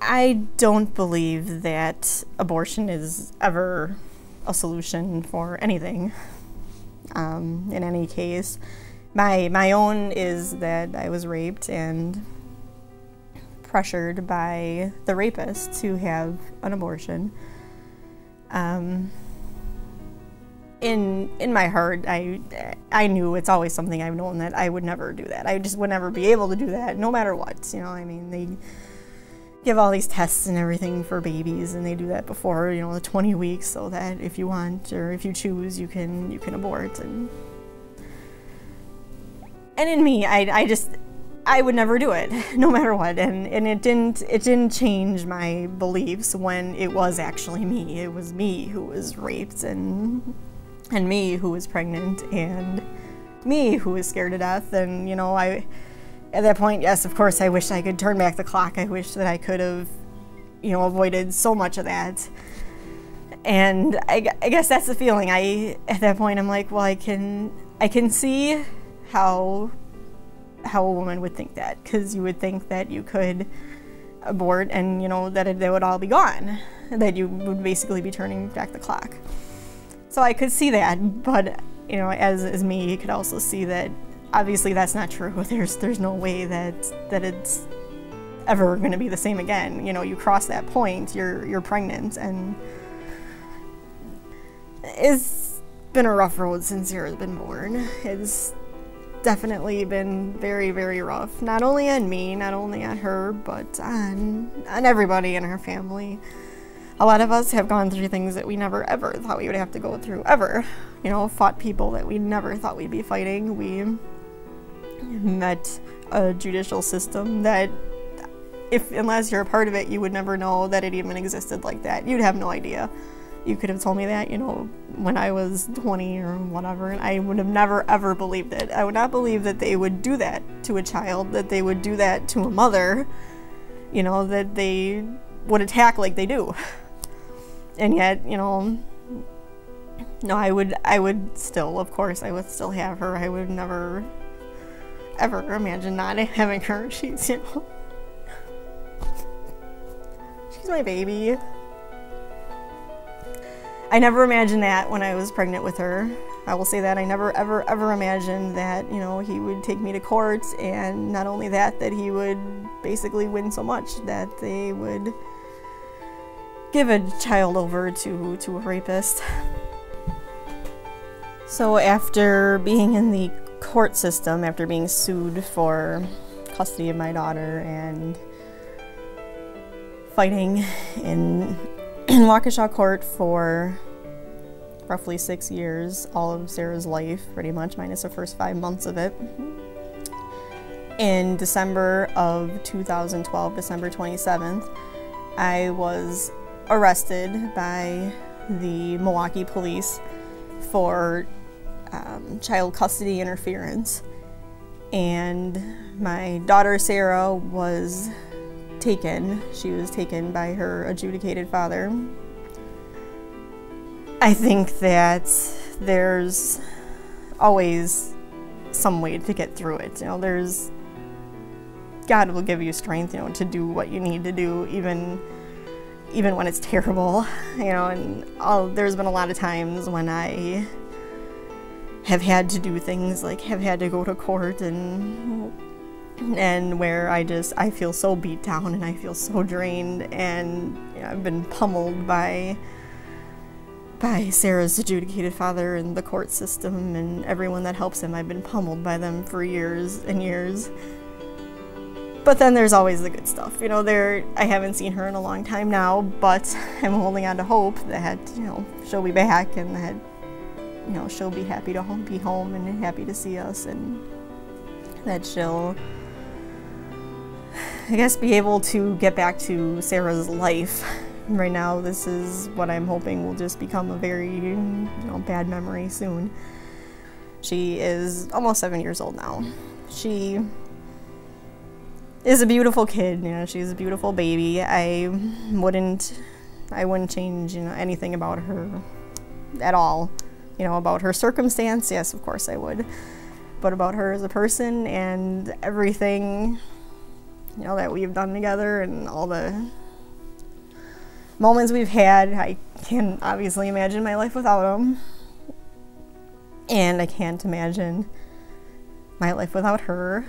I don't believe that abortion is ever a solution for anything. In any case, my own is that I was raped and pressured by the rapist to have an abortion. In my heart, I knew, it's always something I've known, that I would never do that. I just would never be able to do that, no matter what. You know, I mean, they give all these tests and everything for babies, and they do that before, you know, the 20 weeks, so that if you want or if you choose, you can abort. And in me, I would never do it, no matter what. And it didn't change my beliefs when it was actually me. It was me who was raped, and me who was pregnant, and me who was scared to death. And, you know, at that point, yes, of course, I wish I could turn back the clock. I wish that I could have, you know, avoided so much of that. And I guess that's the feeling. At that point, I'm like, well, I can see how a woman would think that, because you would think that you could abort and, you know, that they would all be gone, that you would basically be turning back the clock. So I could see that, but, you know, as me, you could also see that obviously that's not true. There's no way that it's ever going to be the same again. You know, you cross that point, you're pregnant, and it's been a rough road since Sarah's been born. It's definitely been very, very rough. Not only on me, not only on her, but on everybody in her family. A lot of us have gone through things that we never ever thought we would have to go through, ever. You know, fought people that we never thought we'd be fighting. We met a judicial system that, unless you're a part of it, you would never know that it even existed like that. You'd have no idea. You could have told me that, you know, when I was 20 or whatever, and I would have never ever believed it. I would not believe that they would do that to a child, that they would do that to a mother, you know, that they would attack like they do. And yet, you know, no, I would still, of course, I would still have her. I would never ever imagine not having her. She's, you know, she's my baby. I never imagined that when I was pregnant with her. I will say that I never ever ever imagined that, you know, he would take me to court, and not only that, that he would basically win so much that they would give a child over to a rapist. So after being in the court system, after being sued for custody of my daughter and fighting in Waukesha court for roughly 6 years, all of Sarah's life, pretty much, minus the first 5 months of it. In December of 2012, December 27th, I was arrested by the Milwaukee police for child custody interference. And my daughter Sarah was taken. She was taken by her adjudicated father. I think that there's always some way to get through it. You know, God will give you strength, you know, to do what you need to do, even when it's terrible, you know. And there's been a lot of times when I have had to do things like have had to go to court and where I feel so beat down and I feel so drained, and, you know, I've been pummeled by Sarah's adjudicated father and the court system and everyone that helps him. I've been pummeled by them for years and years. But then there's always the good stuff. You know, I haven't seen her in a long time now, but I'm holding on to hope that, you know, she'll be back, and that, you know, she'll be happy to be home and happy to see us, and that she'll, I guess, be able to get back to Sarah's life. Right now, this is what I'm hoping will just become a very, you know, bad memory soon. She is almost 7 years old now. She is a beautiful kid, you know, she's a beautiful baby. I wouldn't change, you know, anything about her at all. You know, about her circumstance, yes, of course I would. But about her as a person and everything, you know, that we've done together, and all the moments we've had, I can't obviously imagine my life without him. And I can't imagine my life without her.